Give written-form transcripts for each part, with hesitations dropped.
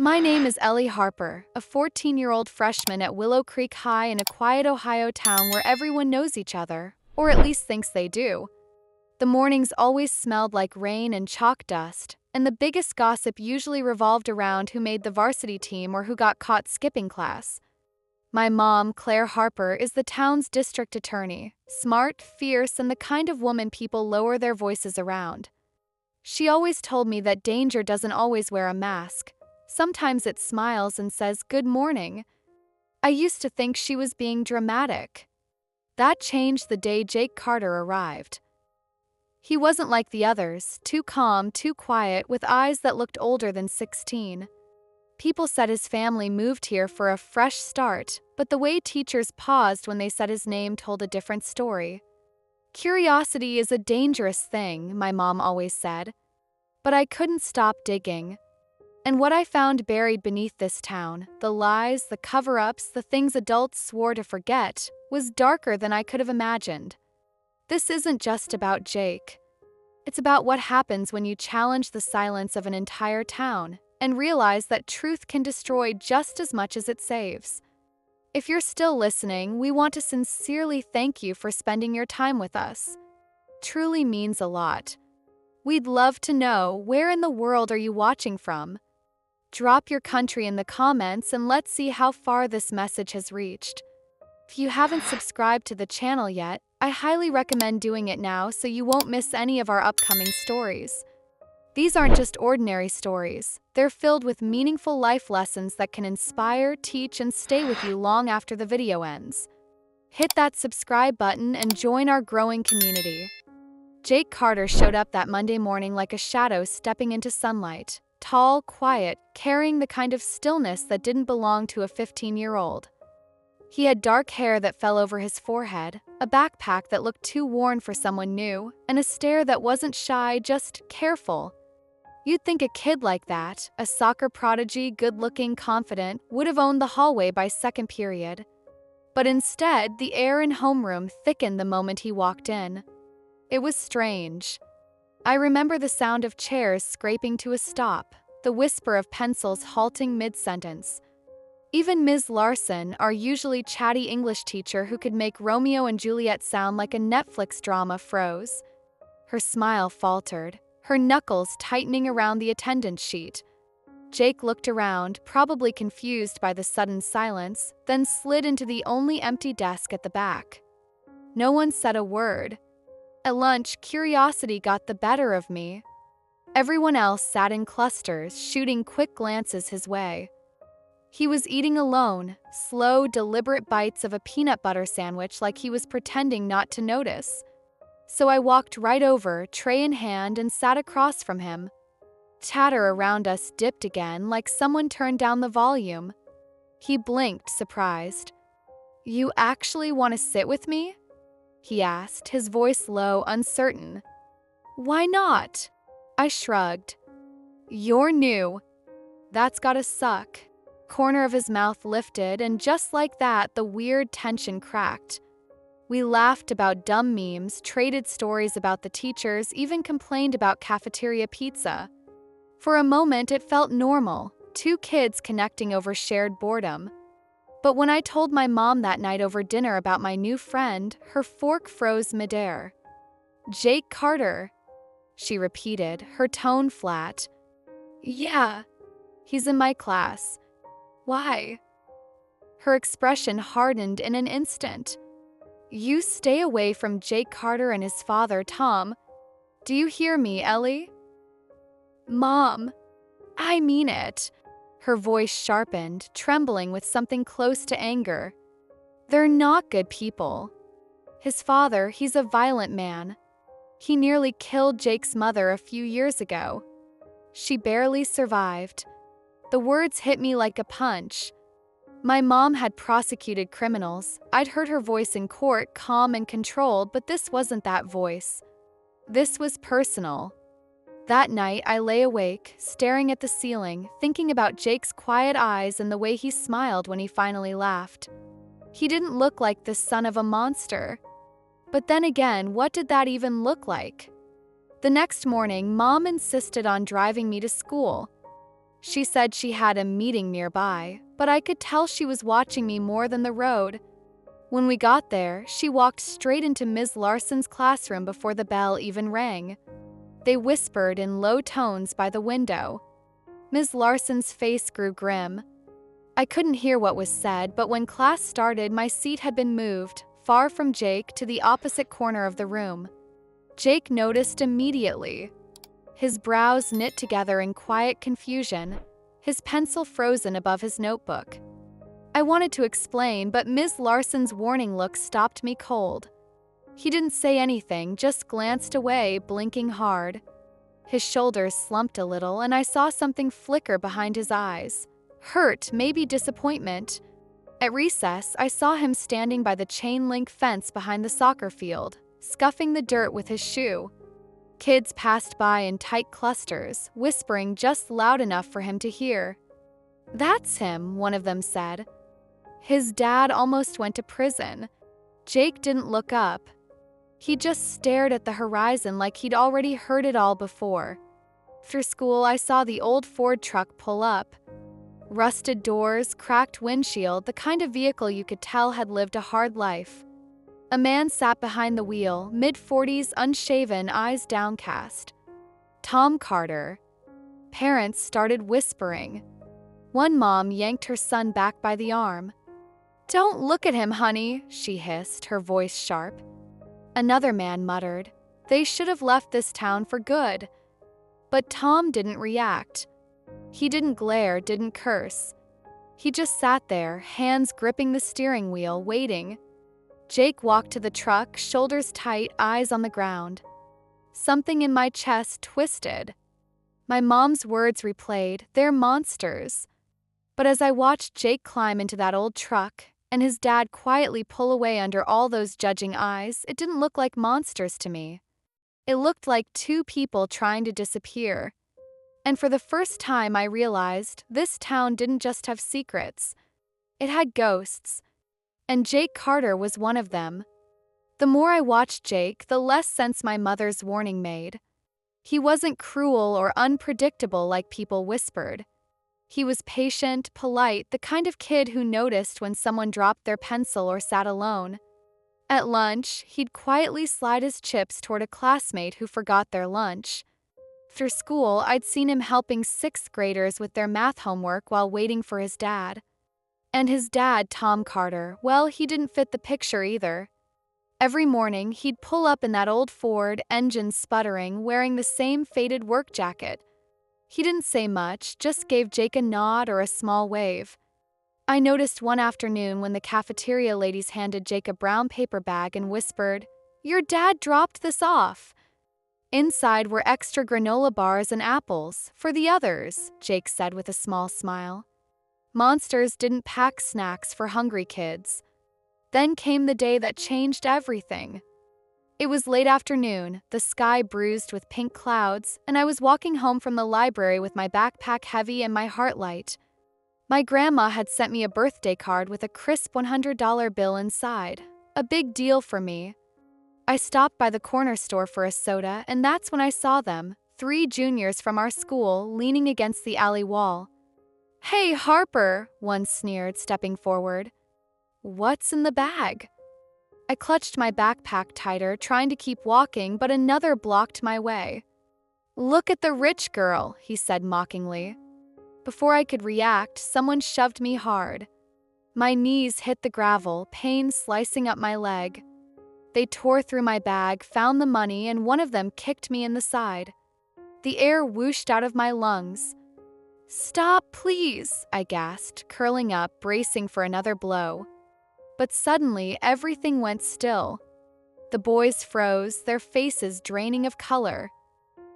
My name is Ellie Harper, a 14-year-old freshman at Willow Creek High in a quiet Ohio town where everyone knows each other, or at least thinks they do. The mornings always smelled like rain and chalk dust, and the biggest gossip usually revolved around who made the varsity team or who got caught skipping class. My mom, Claire Harper, is the town's district attorney, smart, fierce, and the kind of woman people lower their voices around. She always told me that danger doesn't always wear a mask. Sometimes it smiles and says, "Good morning." I used to think she was being dramatic. That changed the day Jake Carter arrived. He wasn't like the others, too calm, too quiet, with eyes that looked older than 16. People said his family moved here for a fresh start, but the way teachers paused when they said his name told a different story. Curiosity is a dangerous thing, my mom always said. But I couldn't stop digging. And what I found buried beneath this town, the lies, the cover-ups, the things adults swore to forget, was darker than I could have imagined. This isn't just about Jake. It's about what happens when you challenge the silence of an entire town and realize that truth can destroy just as much as it saves. If you're still listening, we want to sincerely thank you for spending your time with us. Truly means a lot. We'd love to know, where in the world are you watching from? Drop your country in the comments and let's see how far this message has reached. If you haven't subscribed to the channel yet, I highly recommend doing it now so you won't miss any of our upcoming stories. These aren't just ordinary stories. They're filled with meaningful life lessons that can inspire, teach, and stay with you long after the video ends. Hit that subscribe button and join our growing community. Jake Carter showed up that Monday morning like a shadow stepping into sunlight. Tall, quiet, carrying the kind of stillness that didn't belong to a 15-year-old. He had dark hair that fell over his forehead, a backpack that looked too worn for someone new, and a stare that wasn't shy, just careful. You'd think a kid like that, a soccer prodigy, good-looking, confident, would have owned the hallway by second period. But instead, the air in homeroom thickened the moment he walked in. It was strange. I remember the sound of chairs scraping to a stop, the whisper of pencils halting mid-sentence. Even Ms. Larson, our usually chatty English teacher who could make Romeo and Juliet sound like a Netflix drama, froze. Her smile faltered, her knuckles tightening around the attendance sheet. Jake looked around, probably confused by the sudden silence, then slid into the only empty desk at the back. No one said a word. At lunch, curiosity got the better of me. Everyone else sat in clusters, shooting quick glances his way. He was eating alone, slow, deliberate bites of a peanut butter sandwich like he was pretending not to notice. So I walked right over, tray in hand, and sat across from him. Chatter around us dipped again, like someone turned down the volume. He blinked, surprised. "You actually want to sit with me?" he asked, his voice low, uncertain. "Why not?" I shrugged. "You're new. That's gotta suck." Corner of his mouth lifted, and just like that, the weird tension cracked. We laughed about dumb memes, traded stories about the teachers, even complained about cafeteria pizza. For a moment, it felt normal, two kids connecting over shared boredom. But when I told my mom that night over dinner about my new friend, her fork froze midair. "Jake Carter," she repeated, her tone flat. "Yeah, he's in my class. Why?" Her expression hardened in an instant. "You stay away from Jake Carter and his father, Tom. Do you hear me, Ellie?" "Mom, I mean it." Her voice sharpened, trembling with something close to anger. "They're not good people. His father, he's a violent man. He nearly killed Jake's mother a few years ago. She barely survived." The words hit me like a punch. My mom had prosecuted criminals. I'd heard her voice in court, calm and controlled, but this wasn't that voice. This was personal. That night, I lay awake, staring at the ceiling, thinking about Jake's quiet eyes and the way he smiled when he finally laughed. He didn't look like the son of a monster. But then again, what did that even look like? The next morning, Mom insisted on driving me to school. She said she had a meeting nearby, but I could tell she was watching me more than the road. When we got there, she walked straight into Ms. Larson's classroom before the bell even rang. They whispered in low tones by the window. Ms. Larson's face grew grim. I couldn't hear what was said, but when class started, my seat had been moved, far from Jake, to the opposite corner of the room. Jake noticed immediately. His brows knit together in quiet confusion, his pencil frozen above his notebook. I wanted to explain, but Ms. Larson's warning look stopped me cold. He didn't say anything, just glanced away, blinking hard. His shoulders slumped a little, and I saw something flicker behind his eyes. Hurt, maybe disappointment. At recess, I saw him standing by the chain-link fence behind the soccer field, scuffing the dirt with his shoe. Kids passed by in tight clusters, whispering just loud enough for him to hear. "That's him," one of them said. "His dad almost went to prison." Jake didn't look up. He just stared at the horizon like he'd already heard it all before. After school, I saw the old Ford truck pull up. Rusted doors, cracked windshield, the kind of vehicle you could tell had lived a hard life. A man sat behind the wheel, mid-40s, unshaven, eyes downcast. Tom Carter. Parents started whispering. One mom yanked her son back by the arm. "Don't look at him, honey," she hissed, her voice sharp. Another man muttered, "They should have left this town for good." But Tom didn't react. He didn't glare, didn't curse. He just sat there, hands gripping the steering wheel, waiting. Jake walked to the truck, shoulders tight, eyes on the ground. Something in my chest twisted. My mom's words replayed, "They're monsters." But as I watched Jake climb into that old truck, and his dad quietly pull away under all those judging eyes, it didn't look like monsters to me. It looked like two people trying to disappear. And for the first time I realized this town didn't just have secrets. It had ghosts. And Jake Carter was one of them. The more I watched Jake, the less sense my mother's warning made. He wasn't cruel or unpredictable like people whispered. He was patient, polite, the kind of kid who noticed when someone dropped their pencil or sat alone. At lunch, he'd quietly slide his chips toward a classmate who forgot their lunch. After school, I'd seen him helping sixth graders with their math homework while waiting for his dad. And his dad, Tom Carter, well, he didn't fit the picture either. Every morning, he'd pull up in that old Ford, engine sputtering, wearing the same faded work jacket. He didn't say much, just gave Jake a nod or a small wave. I noticed one afternoon when the cafeteria ladies handed Jake a brown paper bag and whispered, "Your dad dropped this off." Inside were extra granola bars and apples, for the others, Jake said with a small smile. Monsters didn't pack snacks for hungry kids. Then came the day that changed everything. It was late afternoon, the sky bruised with pink clouds, and I was walking home from the library with my backpack heavy and my heart light. My grandma had sent me a birthday card with a crisp $100 bill inside. A big deal for me. I stopped by the corner store for a soda, and that's when I saw them, 3 juniors from our school, leaning against the alley wall. "Hey, Harper," one sneered, stepping forward. "What's in the bag?" I clutched my backpack tighter, trying to keep walking, but another blocked my way. "Look at the rich girl," he said mockingly. Before I could react, someone shoved me hard. My knees hit the gravel, pain slicing up my leg. They tore through my bag, found the money, and one of them kicked me in the side. The air whooshed out of my lungs. "Stop, please," I gasped, curling up, bracing for another blow. But suddenly, everything went still. The boys froze, their faces draining of color.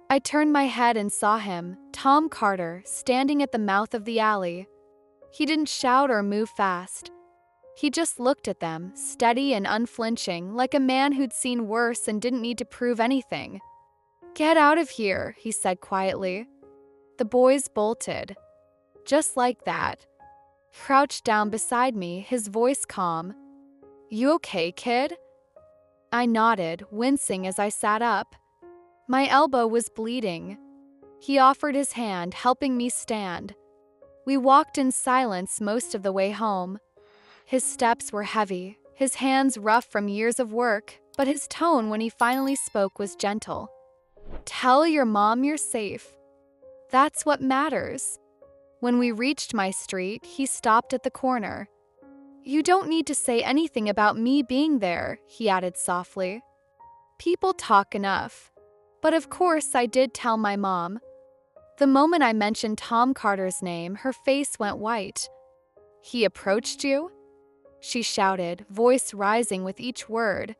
I turned my head and saw him, Tom Carter, standing at the mouth of the alley. He didn't shout or move fast. He just looked at them, steady and unflinching, like a man who'd seen worse and didn't need to prove anything. "Get out of here," he said quietly. The boys bolted. Just like that. Crouched down beside me, his voice calm. "You okay, kid?" I nodded, wincing as I sat up. My elbow was bleeding. He offered his hand, helping me stand. We walked in silence most of the way home. His steps were heavy, his hands rough from years of work, but his tone when he finally spoke was gentle. "Tell your mom you're safe. That's what matters." When we reached my street, he stopped at the corner. "You don't need to say anything about me being there," he added softly. "People talk enough." But of course I did tell my mom. The moment I mentioned Tom Carter's name, her face went white. "He approached you?" she shouted, voice rising with each word.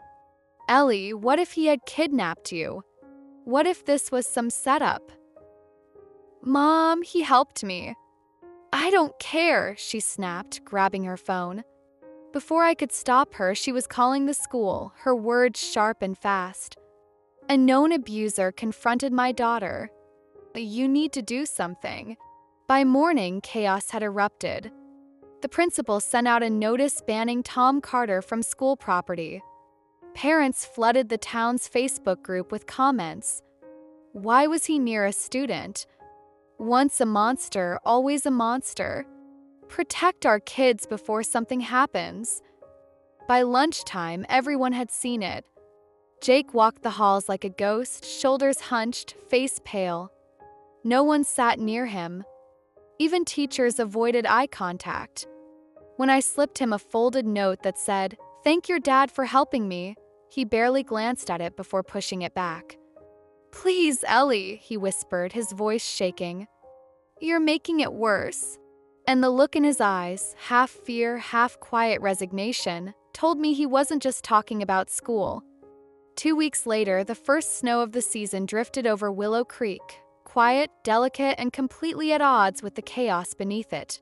"Ellie, what if he had kidnapped you? What if this was some setup?" "Mom, he helped me." "I don't care," she snapped, grabbing her phone. Before I could stop her, she was calling the school, her words sharp and fast. "A known abuser confronted my daughter. You need to do something." By morning, chaos had erupted. The principal sent out a notice banning Tom Carter from school property. Parents flooded the town's Facebook group with comments. Why was he near a student? Once a monster, always a monster. Protect our kids before something happens. By lunchtime, everyone had seen it. Jake walked the halls like a ghost, shoulders hunched, face pale. No one sat near him. Even teachers avoided eye contact. When I slipped him a folded note that said, "Thank your dad for helping me," he barely glanced at it before pushing it back. "Please, Ellie," he whispered, his voice shaking. "You're making it worse." And the look in his eyes, half fear, half quiet resignation, told me he wasn't just talking about school. 2 weeks later, the first snow of the season drifted over Willow Creek, quiet, delicate, and completely at odds with the chaos beneath it.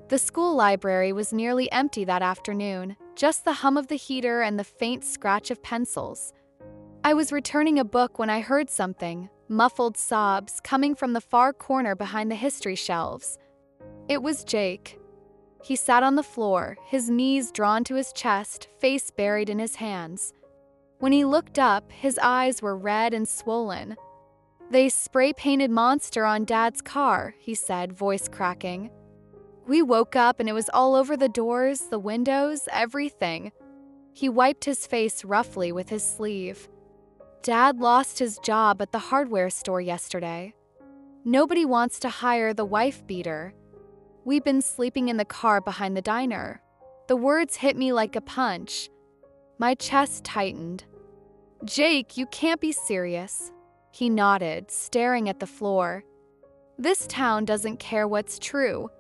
The school library was nearly empty that afternoon, just the hum of the heater and the faint scratch of pencils. I was returning a book when I heard something, muffled sobs, coming from the far corner behind the history shelves. It was Jake. He sat on the floor, his knees drawn to his chest, face buried in his hands. When he looked up, his eyes were red and swollen. "They spray-painted monster on Dad's car," he said, voice cracking. "We woke up and it was all over the doors, the windows, everything." He wiped his face roughly with his sleeve. "Dad lost his job at the hardware store yesterday. Nobody wants to hire the wife beater. We've been sleeping in the car behind the diner." The words hit me like a punch. My chest tightened. "Jake, you can't be serious." He nodded, staring at the floor. "This town doesn't care what's true.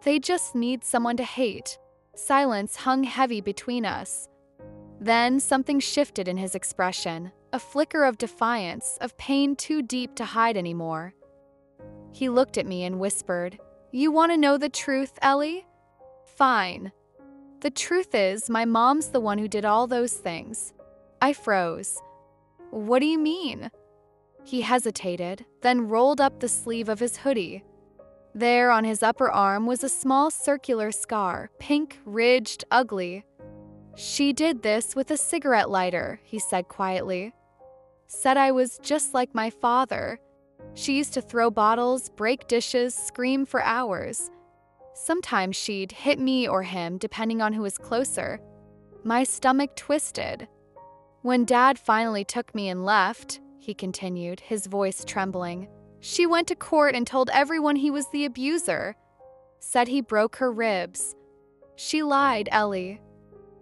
They just need someone to hate." Silence hung heavy between us. Then something shifted in his expression, a flicker of defiance, of pain too deep to hide anymore. He looked at me and whispered, "You want to know the truth, Ellie? Fine. The truth is, my mom's the one who did all those things." I froze. "What do you mean?" He hesitated, then rolled up the sleeve of his hoodie. There on his upper arm was a small circular scar, pink, ridged, ugly. "She did this with a cigarette lighter," he said quietly. "Said I was just like my father. She used to throw bottles, break dishes, scream for hours. Sometimes she'd hit me or him, depending on who was closer." My stomach twisted. "When Dad finally took me and left," he continued, his voice trembling, "she went to court and told everyone he was the abuser. Said he broke her ribs. She lied, Ellie.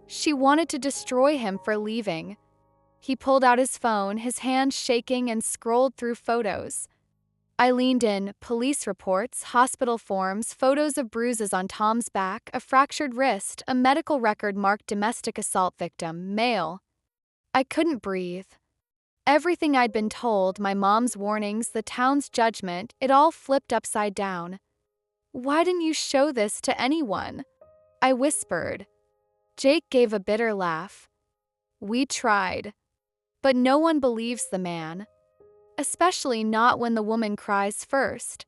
She wanted to destroy him for leaving." He pulled out his phone, his hands shaking, and scrolled through photos. I leaned in, police reports, hospital forms, photos of bruises on Tom's back, a fractured wrist, a medical record marked domestic assault victim, male. I couldn't breathe. Everything I'd been told, my mom's warnings, the town's judgment, it all flipped upside down. "Why didn't you show this to anyone?" I whispered. Jake gave a bitter laugh. "We tried. But no one believes the man. Especially not when the woman cries first."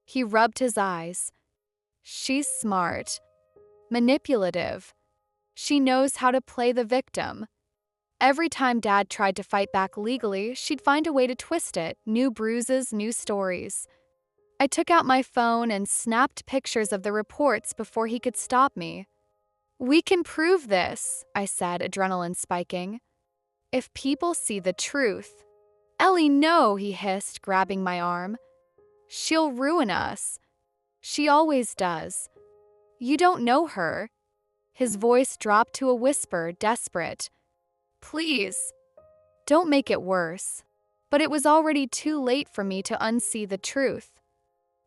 He rubbed his eyes. "She's smart. Manipulative. She knows how to play the victim. Every time Dad tried to fight back legally, she'd find a way to twist it, new bruises, new stories. I took out my phone and snapped pictures of the reports before he could stop me. "We can prove this," I said, adrenaline spiking. "If people see the truth." "Ellie, no," he hissed, grabbing my arm. "She'll ruin us. She always does. You don't know her." His voice dropped to a whisper, desperate. "Please, don't make it worse." But it was already too late for me to unsee the truth.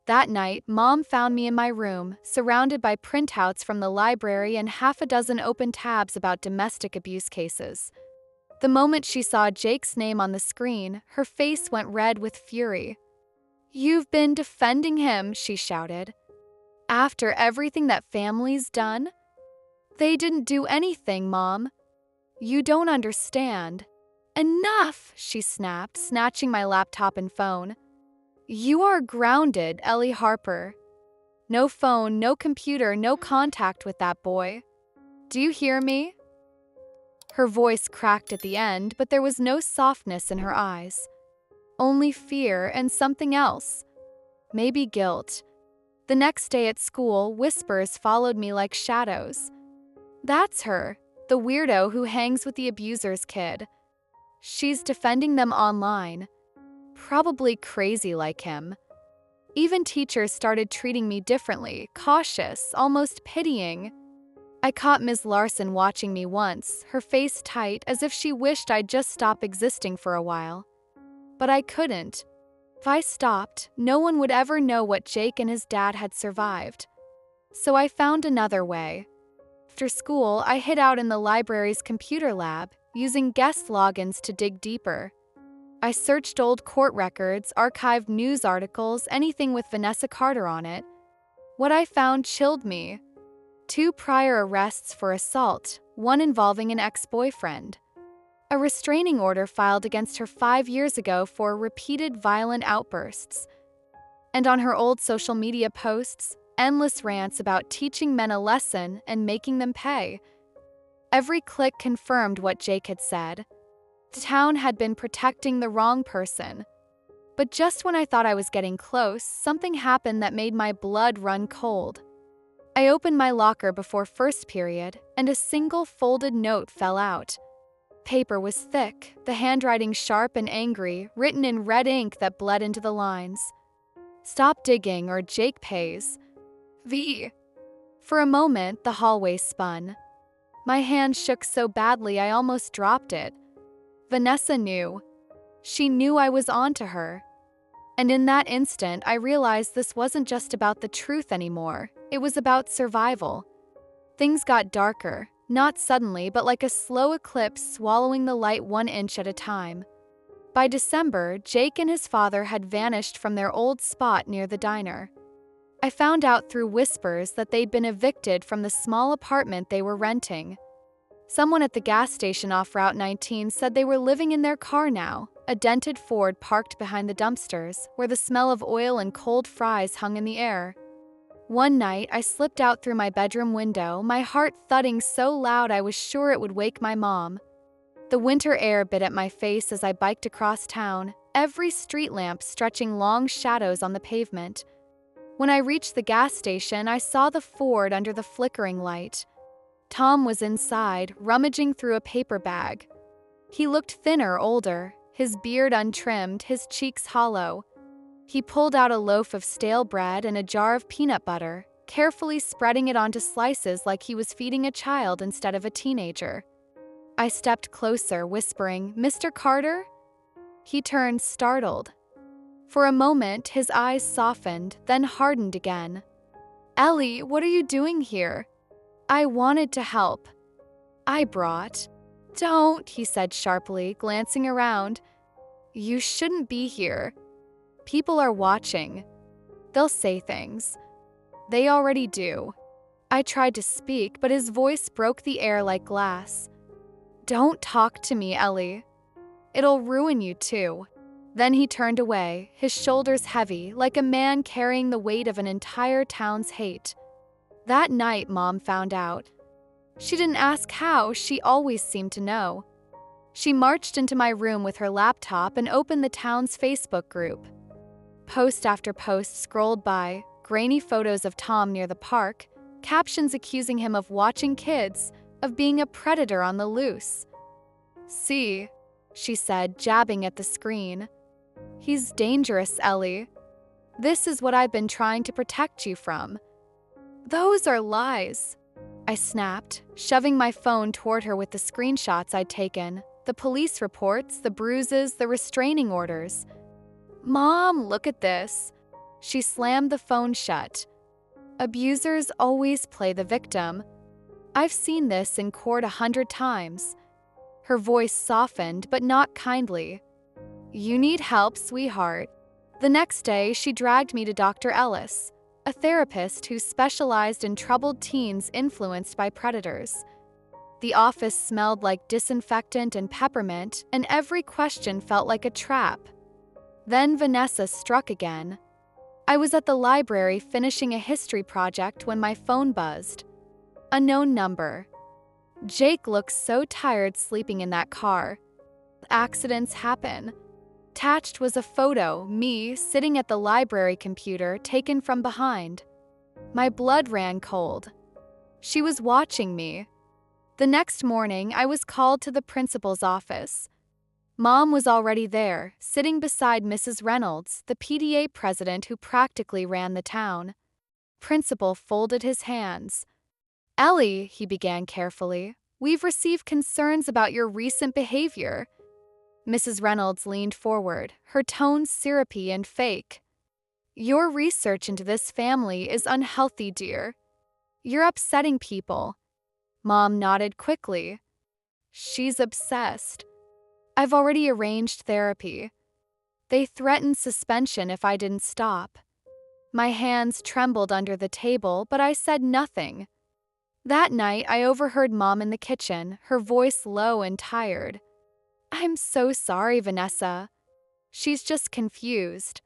That night, Mom found me in my room, surrounded by printouts from the library and half a dozen open tabs about domestic abuse cases. The moment she saw Jake's name on the screen, her face went red with fury. "You've been defending him," she shouted. "After everything that family's done?" "They didn't do anything, Mom. You don't understand." "Enough," she snapped, snatching my laptop and phone. "You are grounded, Ellie Harper. No phone, no computer, no contact with that boy. Do you hear me?" Her voice cracked at the end, but there was no softness in her eyes. Only fear and something else. Maybe guilt. The next day at school, whispers followed me like shadows. "That's her, the weirdo who hangs with the abuser's kid. She's defending them online. Probably crazy like him." Even teachers started treating me differently, cautious, almost pitying. I caught Ms. Larson watching me once, her face tight as if she wished I'd just stop existing for a while. But I couldn't. If I stopped, no one would ever know what Jake and his dad had survived. So I found another way. After school, I hid out in the library's computer lab, using guest logins to dig deeper. I searched old court records, archived news articles, anything with Vanessa Carter on it. What I found chilled me. 2 prior arrests for assault, one involving an ex-boyfriend. A restraining order filed against her 5 years ago for repeated violent outbursts. And on her old social media posts, endless rants about teaching men a lesson and making them pay. Every click confirmed what Jake had said. The town had been protecting the wrong person. But just when I thought I was getting close, something happened that made my blood run cold. I opened my locker before first period, and a single folded note fell out. Paper was thick, the handwriting sharp and angry, written in red ink that bled into the lines. "Stop digging or Jake pays. V." For a moment, the hallway spun. My hand shook so badly I almost dropped it. Vanessa knew. She knew I was onto her. And in that instant, I realized this wasn't just about the truth anymore. It was about survival. Things got darker, not suddenly, but like a slow eclipse swallowing the light 1 inch at a time. By December, Jake and his father had vanished from their old spot near the diner. I found out through whispers that they'd been evicted from the small apartment they were renting. Someone at the gas station off Route 19 said they were living in their car now, a dented Ford parked behind the dumpsters, where the smell of oil and cold fries hung in the air. One night, I slipped out through my bedroom window, my heart thudding so loud I was sure it would wake my mom. The winter air bit at my face as I biked across town, every street lamp stretching long shadows on the pavement. When I reached the gas station, I saw the Ford under the flickering light. Tom was inside, rummaging through a paper bag. He looked thinner, older, his beard untrimmed, his cheeks hollow. He pulled out a loaf of stale bread and a jar of peanut butter, carefully spreading it onto slices like he was feeding a child instead of a teenager. I stepped closer, whispering, "Mr. Carter?" He turned, startled. For a moment, his eyes softened, then hardened again. "Ellie, what are you doing here?" "I wanted to help. I brought." "Don't," he said sharply, glancing around. "You shouldn't be here. People are watching. They'll say things. They already do." I tried to speak, but his voice broke the air like glass. "Don't talk to me, Ellie. It'll ruin you too." Then he turned away, his shoulders heavy, like a man carrying the weight of an entire town's hate. That night, Mom found out. She didn't ask how, she always seemed to know. She marched into my room with her laptop and opened the town's Facebook group. Post after post scrolled by, grainy photos of Tom near the park, captions accusing him of watching kids, of being a predator on the loose. "See," she said, jabbing at the screen. "He's dangerous, Ellie. This is what I've been trying to protect you from." "Those are lies," I snapped, shoving my phone toward her with the screenshots I'd taken, the police reports, the bruises, the restraining orders. "Mom, look at this." She slammed the phone shut. "Abusers always play the victim. I've seen this in court 100 times." Her voice softened, but not kindly. "You need help, sweetheart." The next day, she dragged me to Dr. Ellis, a therapist who specialized in troubled teens influenced by predators. The office smelled like disinfectant and peppermint, and every question felt like a trap. Then Vanessa struck again. I was at the library finishing a history project when my phone buzzed. Unknown number. "Jake looks so tired sleeping in that car. Accidents happen." Attached was a photo, me, sitting at the library computer, taken from behind. My blood ran cold. She was watching me. The next morning, I was called to the principal's office. Mom was already there, sitting beside Mrs. Reynolds, the PTA president who practically ran the town. Principal folded his hands. "Ellie," he began carefully, "we've received concerns about your recent behavior." Mrs. Reynolds leaned forward, her tone syrupy and fake. "Your research into this family is unhealthy, dear. You're upsetting people." Mom nodded quickly. "She's obsessed. I've already arranged therapy. They threatened suspension if I didn't stop." My hands trembled under the table, but I said nothing. That night, I overheard Mom in the kitchen, her voice low and tired. "I'm so sorry, Vanessa. She's just confused.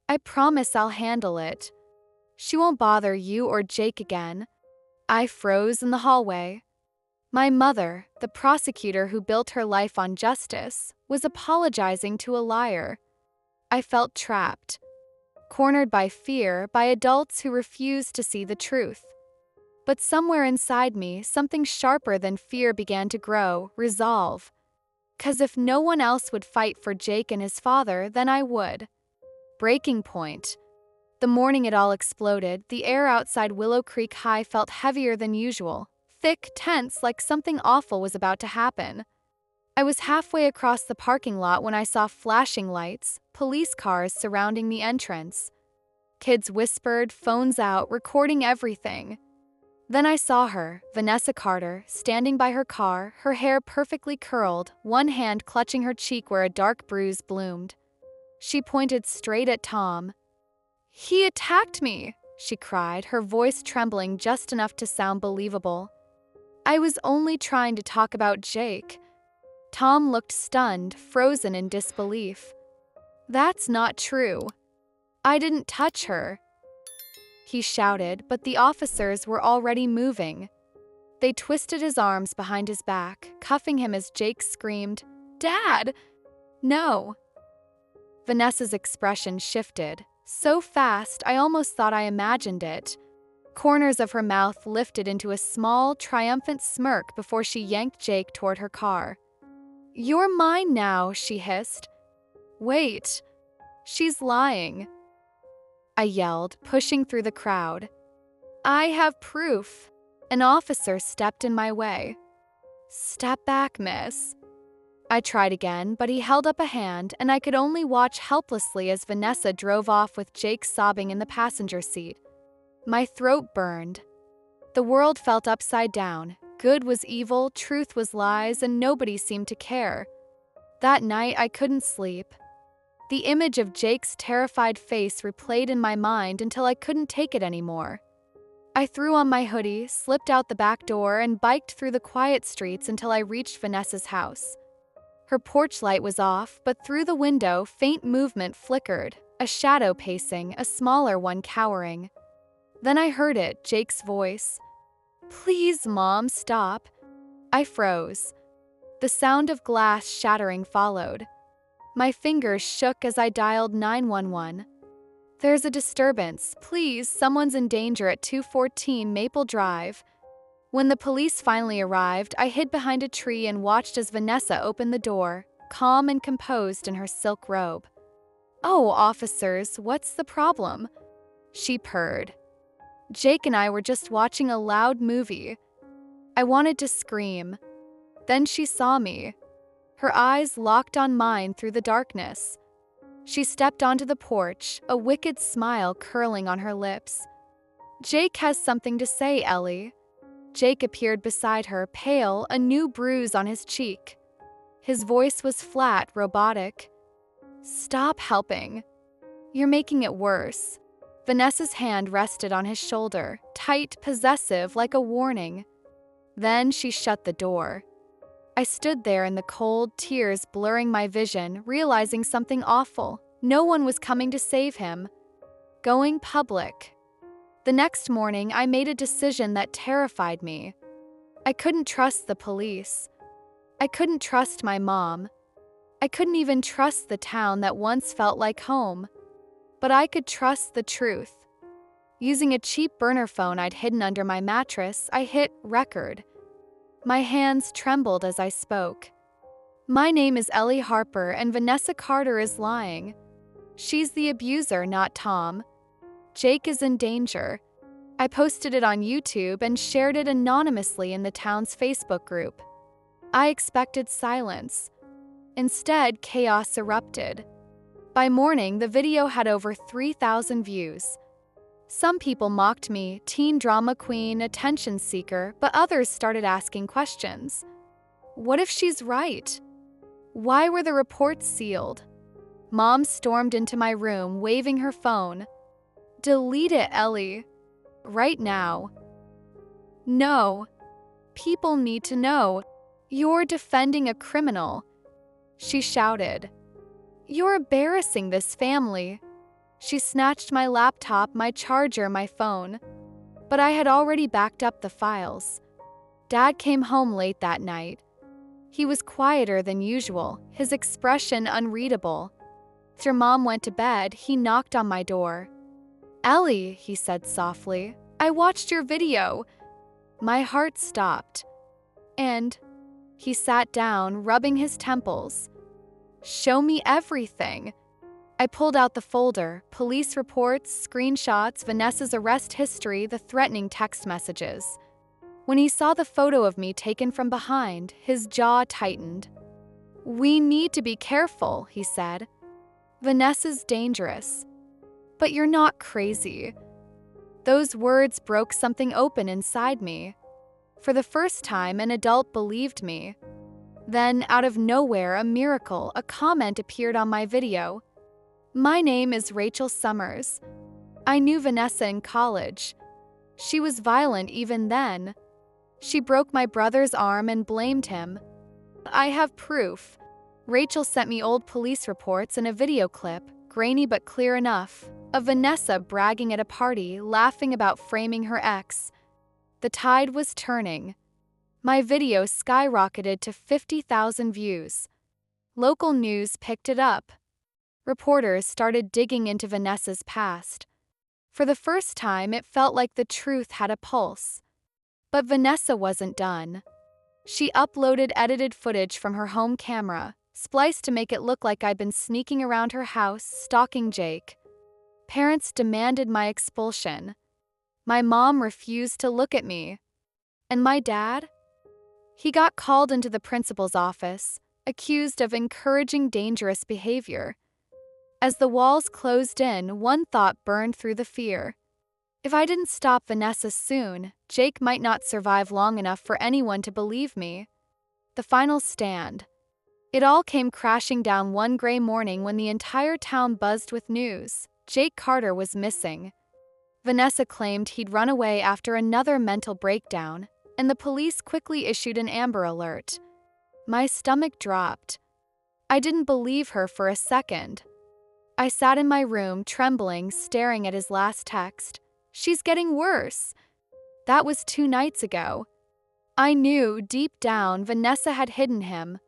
I promise I'll handle it. She won't bother you or Jake again." I froze in the hallway. My mother, the prosecutor who built her life on justice, was apologizing to a liar. I felt trapped, cornered by fear, by adults who refused to see the truth. But somewhere inside me, something sharper than fear began to grow, resolve. 'Cause if no one else would fight for Jake and his father, then I would. Breaking point. The morning it all exploded, the air outside Willow Creek High felt heavier than usual, thick, tense, like something awful was about to happen. I was halfway across the parking lot when I saw flashing lights, police cars surrounding the entrance. Kids whispered, phones out, recording everything. Then I saw her, Vanessa Carter, standing by her car, her hair perfectly curled, one hand clutching her cheek where a dark bruise bloomed. She pointed straight at Tom. "He attacked me," she cried, her voice trembling just enough to sound believable. "I was only trying to talk about Jake." Tom looked stunned, frozen in disbelief. "That's not true. I didn't touch her," he shouted, but the officers were already moving. They twisted his arms behind his back, cuffing him as Jake screamed, "Dad!" "No." Vanessa's expression shifted, so fast I almost thought I imagined it. Corners of her mouth lifted into a small, triumphant smirk before she yanked Jake toward her car. "You're mine now," she hissed. "Wait. She's lying," I yelled, pushing through the crowd. "I have proof." An officer stepped in my way. "Step back, miss." I tried again, but he held up a hand, and I could only watch helplessly as Vanessa drove off with Jake sobbing in the passenger seat. My throat burned. The world felt upside down. Good was evil, truth was lies, and nobody seemed to care. That night, I couldn't sleep. The image of Jake's terrified face replayed in my mind until I couldn't take it anymore. I threw on my hoodie, slipped out the back door, and biked through the quiet streets until I reached Vanessa's house. Her porch light was off, but through the window, faint movement flickered, a shadow pacing, a smaller one cowering. Then I heard it, Jake's voice. "Please, Mom, stop." I froze. The sound of glass shattering followed. My fingers shook as I dialed 911. "There's a disturbance. Please, someone's in danger at 214 Maple Drive." When the police finally arrived, I hid behind a tree and watched as Vanessa opened the door, calm and composed in her silk robe. "Oh, officers, what's the problem?" she purred. "Jake and I were just watching a loud movie." I wanted to scream. Then she saw me. Her eyes locked on mine through the darkness. She stepped onto the porch, a wicked smile curling on her lips. "Jake has something to say, Ellie." Jake appeared beside her, pale, a new bruise on his cheek. His voice was flat, robotic. "Stop helping. You're making it worse." Vanessa's hand rested on his shoulder, tight, possessive, like a warning. Then she shut the door. I stood there in the cold, tears blurring my vision, realizing something awful. No one was coming to save him. Going public. The next morning, I made a decision that terrified me. I couldn't trust the police. I couldn't trust my mom. I couldn't even trust the town that once felt like home. But I could trust the truth. Using a cheap burner phone I'd hidden under my mattress, I hit record. My hands trembled as I spoke. "My name is Ellie Harper and Vanessa Carter is lying. She's the abuser, not Tom. Jake is in danger." I posted it on YouTube and shared it anonymously in the town's Facebook group. I expected silence. Instead, chaos erupted. By morning, the video had over 3,000 views. Some people mocked me, teen drama queen, attention seeker, but others started asking questions. What if she's right? Why were the reports sealed? Mom stormed into my room, waving her phone. "Delete it, Ellie. Right now." "No. People need to know. You're defending a criminal," she shouted. "You're embarrassing this family." She snatched my laptop, my charger, my phone. But I had already backed up the files. Dad came home late that night. He was quieter than usual, his expression unreadable. After Mom went to bed, he knocked on my door. "Ellie," he said softly, "I watched your video." My heart stopped. "And?" He sat down, rubbing his temples. "Show me everything." I pulled out the folder, police reports, screenshots, Vanessa's arrest history, the threatening text messages. When he saw the photo of me taken from behind, his jaw tightened. "We need to be careful," he said. "Vanessa's dangerous." "But you're not crazy." Those words broke something open inside me. For the first time, an adult believed me. Then, out of nowhere, a miracle, a comment appeared on my video. "My name is Rachel Summers. I knew Vanessa in college. She was violent even then. She broke my brother's arm and blamed him. I have proof." Rachel sent me old police reports and a video clip, grainy but clear enough, of Vanessa bragging at a party, laughing about framing her ex. The tide was turning. My video skyrocketed to 50,000 views. Local news picked it up. Reporters started digging into Vanessa's past. For the first time, it felt like the truth had a pulse. But Vanessa wasn't done. She uploaded edited footage from her home camera, spliced to make it look like I'd been sneaking around her house, stalking Jake. Parents demanded my expulsion. My mom refused to look at me. And my dad? He got called into the principal's office, accused of encouraging dangerous behavior. As the walls closed in, one thought burned through the fear. If I didn't stop Vanessa soon, Jake might not survive long enough for anyone to believe me. The final stand. It all came crashing down one gray morning when the entire town buzzed with news. Jake Carter was missing. Vanessa claimed he'd run away after another mental breakdown, and the police quickly issued an Amber Alert. My stomach dropped. I didn't believe her for a second. I sat in my room, trembling, staring at his last text. "She's getting worse." That was 2 nights ago. I knew, deep down, Vanessa had hidden him.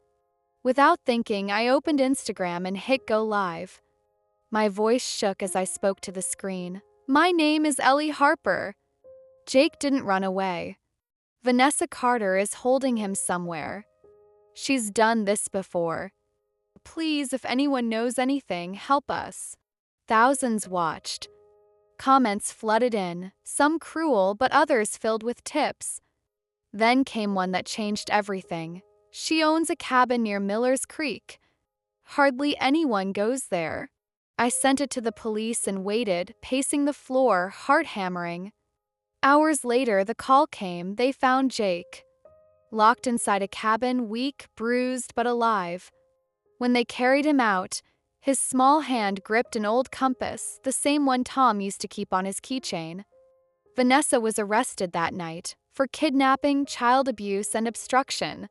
Without thinking, I opened Instagram and hit go live. My voice shook as I spoke to the screen. My name is Ellie Harper. Jake didn't run away. Vanessa Carter is holding him somewhere. She's done this before. Please, if anyone knows anything, help us. Thousands watched. Comments flooded in, some cruel but others filled with tips. Then came one that changed everything. She owns a cabin near Miller's Creek. Hardly anyone goes there. I sent it to the police and waited, pacing the floor, heart hammering. Hours later, the call came. They found Jake, locked inside a cabin, weak, bruised, but alive. When they carried him out, his small hand gripped an old compass, the same one Tom used to keep on his keychain. Vanessa was arrested that night for kidnapping, child abuse, and obstruction.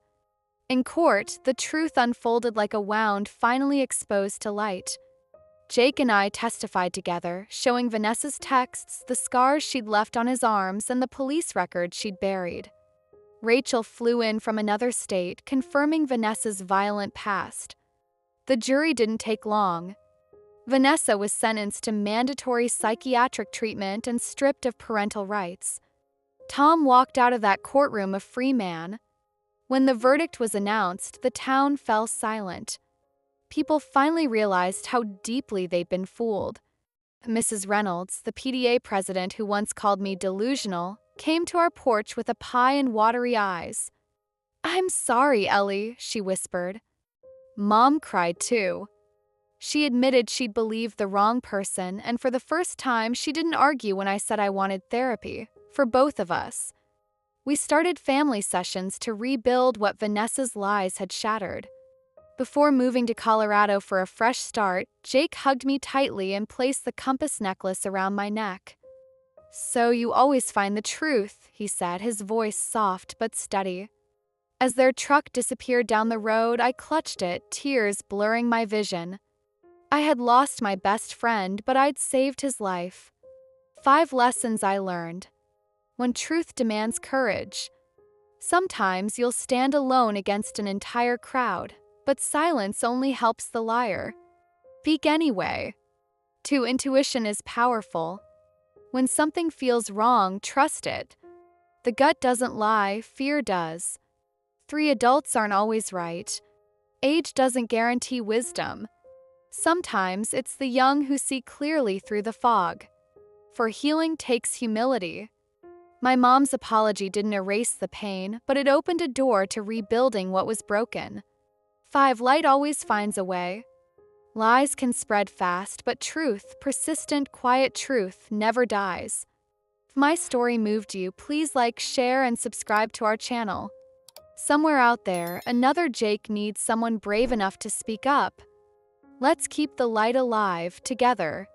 In court, the truth unfolded like a wound finally exposed to light. Jake and I testified together, showing Vanessa's texts, the scars she'd left on his arms, and the police records she'd buried. Rachel flew in from another state, confirming Vanessa's violent past. The jury didn't take long. Vanessa was sentenced to mandatory psychiatric treatment and stripped of parental rights. Tom walked out of that courtroom a free man. When the verdict was announced, the town fell silent. People finally realized how deeply they'd been fooled. Mrs. Reynolds, the PDA president who once called me delusional, came to our porch with a pie and watery eyes. "I'm sorry, Ellie," she whispered. Mom cried too. She admitted she'd believed the wrong person, and for the first time, she didn't argue when I said I wanted therapy, for both of us. We started family sessions to rebuild what Vanessa's lies had shattered. Before moving to Colorado for a fresh start, Jake hugged me tightly and placed the compass necklace around my neck. "So you always find the truth," he said, his voice soft but steady. As their truck disappeared down the road, I clutched it, tears blurring my vision. I had lost my best friend, but I'd saved his life. 5 lessons I learned. When truth demands courage. Sometimes you'll stand alone against an entire crowd, but silence only helps the liar. Speak anyway. 2, intuition is powerful. When something feels wrong, trust it. The gut doesn't lie, fear does. 3, adults aren't always right. Age doesn't guarantee wisdom. Sometimes it's the young who see clearly through the fog. For healing takes humility. My mom's apology didn't erase the pain, but it opened a door to rebuilding what was broken. 5, light always finds a way. Lies can spread fast, but truth, persistent, quiet truth, never dies. If my story moved you, please like, share, and subscribe to our channel. Somewhere out there, another Jake needs someone brave enough to speak up. Let's keep the light alive, together.